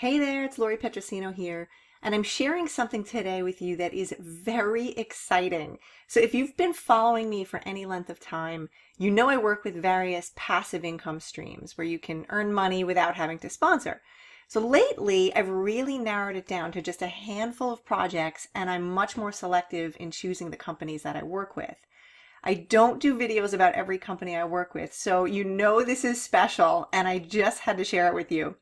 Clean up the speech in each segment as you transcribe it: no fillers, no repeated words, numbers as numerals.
Hey there, it's Lori Petrosino here, and I'm sharing something today with you that is very exciting. So if you've been following me for any length of time, you know I work with various passive income streams where you can earn money without having to sponsor. So lately, I've really narrowed it down to just a handful of projects, and I'm much more selective in choosing the companies that I work with. I don't do videos about every company I work with, so you know this is special, and I just had to share it with you.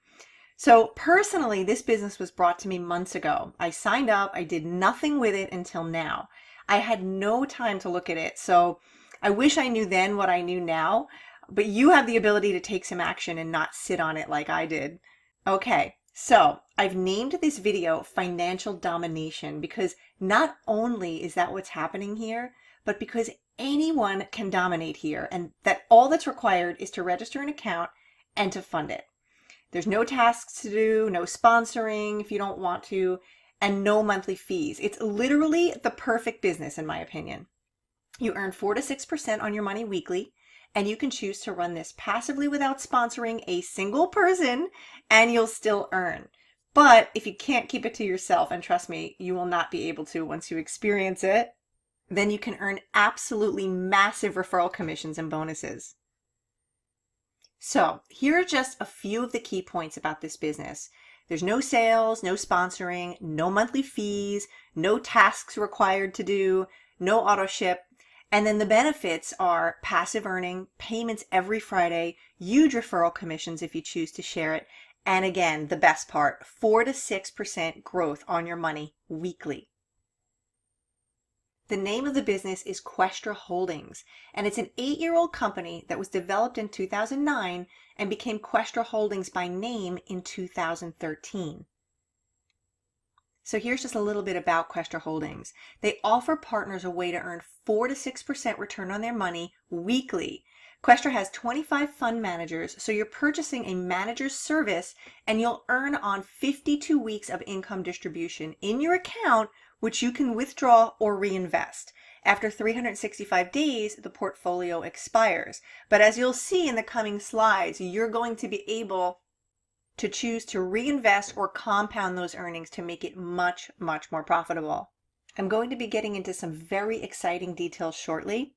So personally, this business was brought to me months ago. I signed up, I did nothing with it until now. I had no time to look at it, so I wish I knew then what I knew now, but you have the ability to take some action and not sit on it like I did. Okay, so I've named this video Financial Domination because not only is that what's happening here, but because anyone can dominate here, and that all that's required is to register an account and to fund it. There's no tasks to do, no sponsoring if you don't want to, and no monthly fees. It's literally the perfect business in my opinion. You earn 4 to 6% on your money weekly, and you can choose to run this passively without sponsoring a single person, and you'll still earn. But if you can't keep it to yourself, and trust me, you will not be able to once you experience it, then you can earn absolutely massive referral commissions and bonuses. So here are just a few of the key points about this business. There's no sales, no sponsoring, no monthly fees, no tasks required to do, no auto ship. And then the benefits are passive earning, payments every Friday, huge referral commissions if you choose to share it. And again, the best part, 4 to 6% growth on your money weekly. The name of the business is Questra Holdings, and it's an 8-year-old company that was developed in 2009 and became Questra Holdings by name in 2013. So here's just a little bit about Questra Holdings. They offer partners a way to earn 4 to 6% return on their money weekly. Questra has 25 fund managers, so you're purchasing a manager's service and you'll earn on 52 weeks of income distribution in your account, which you can withdraw or reinvest. After 365 days, the portfolio expires. But as you'll see in the coming slides, you're going to be able to choose to reinvest or compound those earnings to make it much, much more profitable. I'm going to be getting into some very exciting details shortly.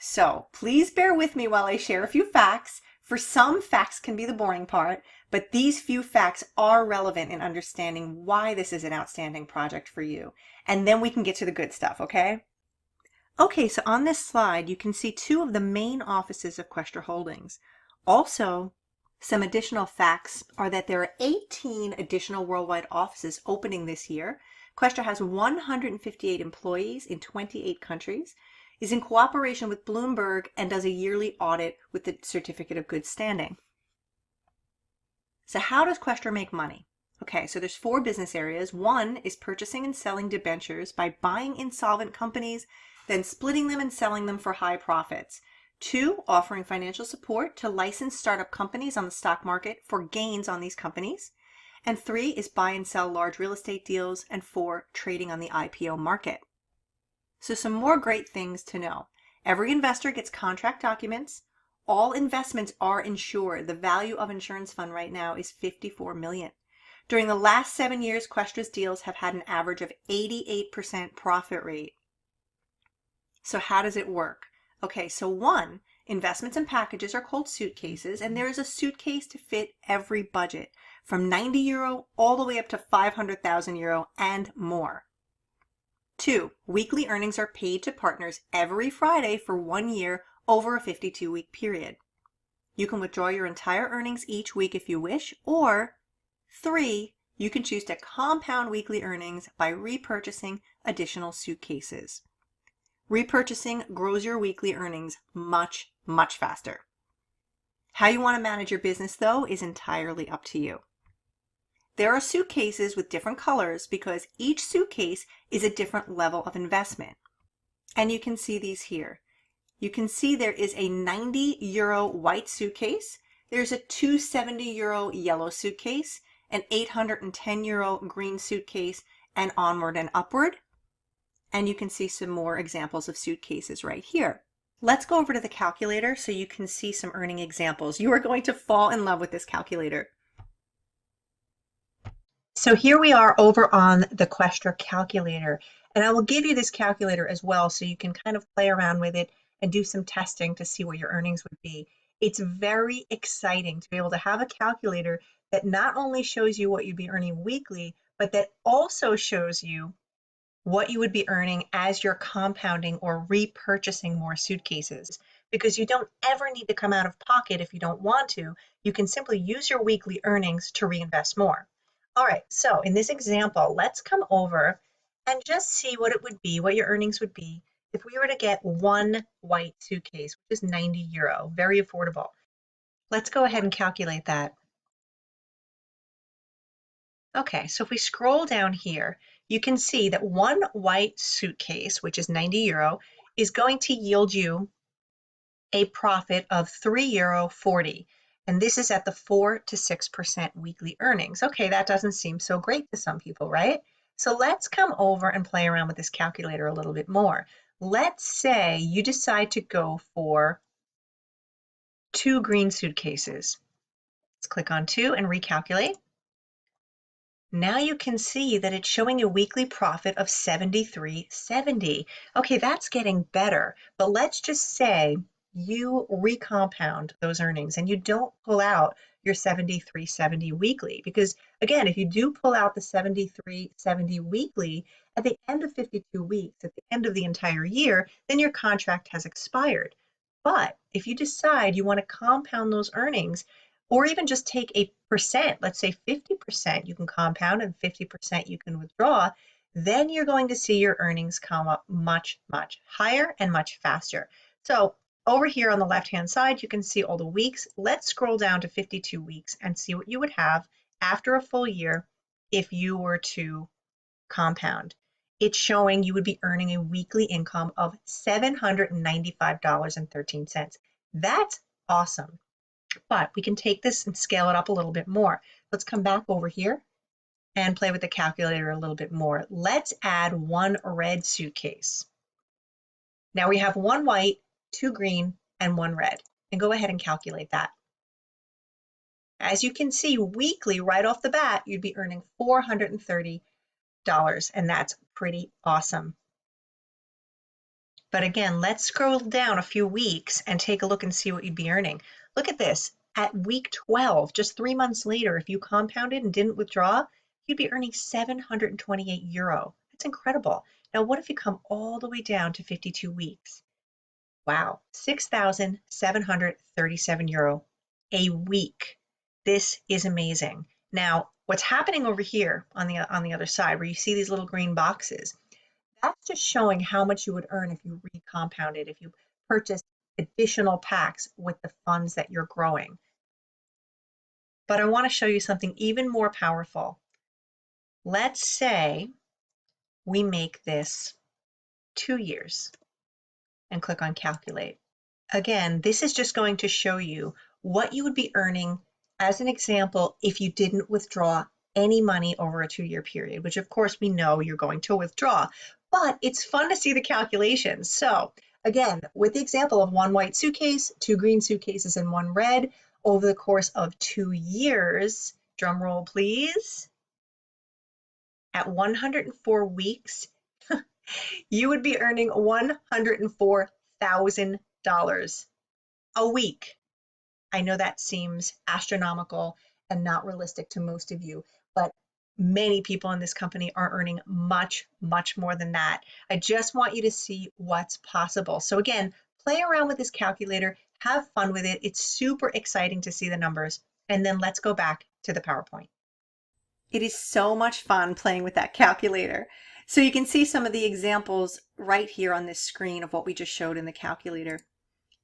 So please bear with me while I share a few facts. For some, facts can be the boring part, but these few facts are relevant in understanding why this is an outstanding project for you. And then we can get to the good stuff, okay? Okay, so on this slide, you can see 2 of the main offices of Questra Holdings. Also, some additional facts are that there are 18 additional worldwide offices opening this year. Questra has 158 employees in 28 countries, is in cooperation with Bloomberg, and does a yearly audit with the Certificate of Good Standing. So how does Questra make money? Okay, so there's 4 business areas. 1 is purchasing and selling debentures by buying insolvent companies, then splitting them and selling them for high profits. 2, offering financial support to licensed startup companies on the stock market for gains on these companies. And 3 is buy and sell large real estate deals. And 4, trading on the IPO market. So some more great things to know. Every investor gets contract documents. All investments are insured. The value of insurance fund right now is $54 million. During the last 7 years, Questra's deals have had an average of 88% profit rate. So how does it work? Okay, so 1, investments and packages are called suitcases, and there is a suitcase to fit every budget, from €90 all the way up to €500,000 and more. 2, weekly earnings are paid to partners every Friday for 1 year over a 52-week period. You can withdraw your entire earnings each week if you wish, or 3, you can choose to compound weekly earnings by repurchasing additional suitcases. Repurchasing grows your weekly earnings much, much faster. How you want to manage your business, though, is entirely up to you. There are suitcases with different colors because each suitcase is a different level of investment. And you can see these here. You can see there is a €90 white suitcase. There's a €270 yellow suitcase, an €810 green suitcase, and onward and upward. And you can see some more examples of suitcases right here. Let's go over to the calculator so you can see some earning examples. You are going to fall in love with this calculator. So here we are over on the Questra calculator, and I will give you this calculator as well so you can kind of play around with it and do some testing to see what your earnings would be. It's very exciting to be able to have a calculator that not only shows you what you'd be earning weekly, but that also shows you what you would be earning as you're compounding or repurchasing more suitcases, because you don't ever need to come out of pocket if you don't want to. You can simply use your weekly earnings to reinvest more. All right, so in this example, let's come over and just see what it would be, what your earnings would be if we were to get one white suitcase, which is €90, very affordable. Let's go ahead and calculate that. Okay, so if we scroll down here, you can see that one white suitcase, which is €90, is going to yield you a profit of €3.40. And this is at the 4 to 6% weekly earnings. Okay, that doesn't seem so great to some people, right? So let's come over and play around with this calculator a little bit more. Let's say you decide to go for 2 green suitcases. Let's click on 2 and recalculate. Now you can see that it's showing a weekly profit of $73.70. Okay, that's getting better, but let's just say you recompound those earnings and you don't pull out your $73.70 weekly, because again, if you do pull out the $73.70 weekly at the end of 52 weeks, at the end of the entire year, then your contract has expired. But if you decide you want to compound those earnings, or even just take a percent, let's say 50% you can compound and 50% you can withdraw, then you're going to see your earnings come up much, much higher and much faster. So over here on the left-hand side, you can see all the weeks. Let's scroll down to 52 weeks and see what you would have after a full year if you were to compound. It's showing you would be earning a weekly income of $795.13. That's awesome. But we can take this and scale it up a little bit more. Let's come back over here and play with the calculator a little bit more. Let's add one red suitcase. Now we have one white, two green, and one red. And go ahead and calculate that. As you can see, weekly, right off the bat, you'd be earning $430, and that's pretty awesome. But again, let's scroll down a few weeks and take a look and see what you'd be earning. Look at this. At week 12, just 3 months later, if you compounded and didn't withdraw, you'd be earning €728. That's incredible. Now, what if you come all the way down to 52 weeks? Wow, €6,737 a week. This is amazing. Now, what's happening over here on the other side, where you see these little green boxes, that's just showing how much you would earn if you recompounded, if you purchased additional packs with the funds that you're growing. But I want to show you something even more powerful. Let's say we make this 2 years and click on calculate. Again, this is just going to show you what you would be earning as an example if you didn't withdraw any money over a 2-year period, which of course we know you're going to withdraw, but it's fun to see the calculations. So again, with the example of one white suitcase, 2 green suitcases, and 1 red over the course of 2 years, drum roll please, at 104 weeks, you would be earning $104,000 a week. I know that seems astronomical and not realistic to most of you, but many people in this company are earning much, much more than that. I just want you to see what's possible. So again, play around with this calculator, have fun with it. It's super exciting to see the numbers. And then let's go back to the PowerPoint. It is so much fun playing with that calculator. So you can see some of the examples right here on this screen of what we just showed in the calculator.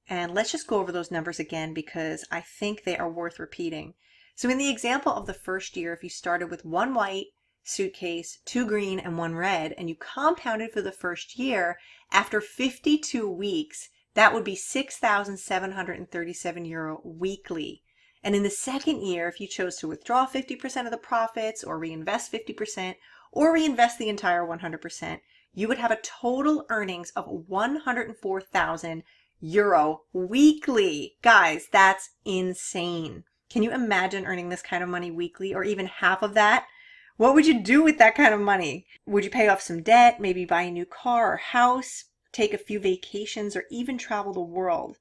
And let's just go over those numbers again because I think they are worth repeating. So in the example of the first year, if you started with 1 white suitcase, 2 green, and 1 red, and you compounded for the first year, after 52 weeks, that would be €6,737 weekly. And in the second year, if you chose to withdraw 50% of the profits or reinvest 50% or reinvest the entire 100%, you would have a total earnings of €104,000 weekly. Guys, that's insane. Can you imagine earning this kind of money weekly or even half of that What would you do with that kind of money? Would you pay off some debt, maybe buy a new car or house, take a few vacations, or even travel the world?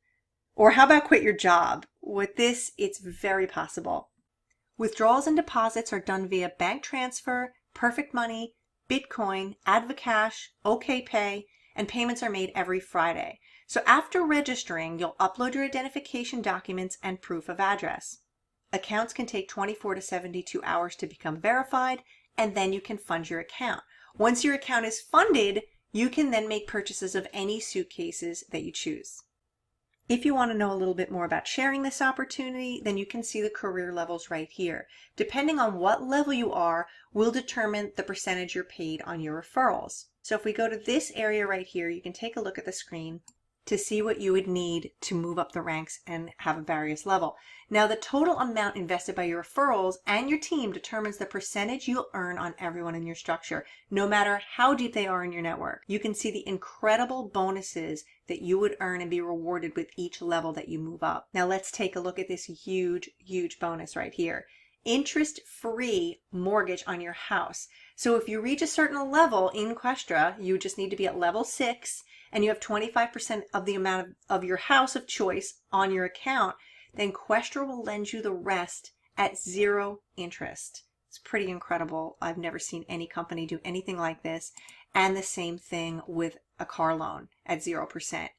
Or how about quit your job? With this, it's very possible. Withdrawals and deposits are done via bank transfer, Perfect Money, Bitcoin, Advocash, OKPay, and payments are made every Friday. So after registering, you'll upload your identification documents and proof of address. Accounts can take 24 to 72 hours to become verified, and then you can fund your account. Once your account is funded, you can then make purchases of any suitcases that you choose. If you want to know a little bit more about sharing this opportunity, then you can see the career levels right here. Depending on what level you are, will determine the percentage you're paid on your referrals. So if we go to this area right here, you can take a look at the screen to see what you would need to move up the ranks and have a various level. Now, the total amount invested by your referrals and your team determines the percentage you'll earn on everyone in your structure, no matter how deep they are in your network. You can see the incredible bonuses that you would earn and be rewarded with each level that you move up. Now, let's take a look at this huge, huge bonus right here. Interest-free mortgage on your house. So if you reach a certain level in Questra, you just need to be at level 6, and you have 25% of the amount of your house of choice on your account, then Questra will lend you the rest at 0 interest. It's pretty incredible. I've never seen any company do anything like this. And the same thing with a car loan at 0%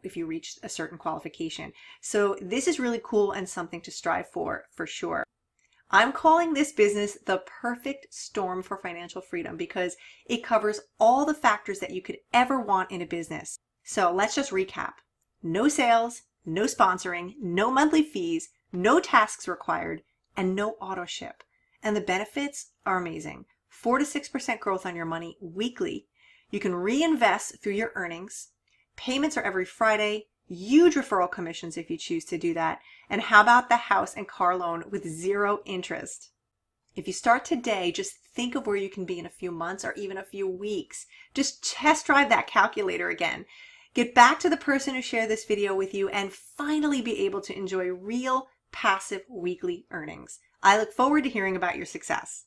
if you reach a certain qualification. So this is really cool and something to strive for sure. I'm calling this business the perfect storm for financial freedom because it covers all the factors that you could ever want in a business. So let's just recap. No sales, no sponsoring, no monthly fees, no tasks required, and no auto ship. And the benefits are amazing. 4 to 6% growth on your money weekly. You can reinvest through your earnings. Payments are every Friday. Huge referral commissions if you choose to do that. And how about the house and car loan with 0 interest? If you start today, just think of where you can be in a few months or even a few weeks. Just test drive that calculator again. Get back to the person who shared this video with you and finally be able to enjoy real passive weekly earnings. I look forward to hearing about your success.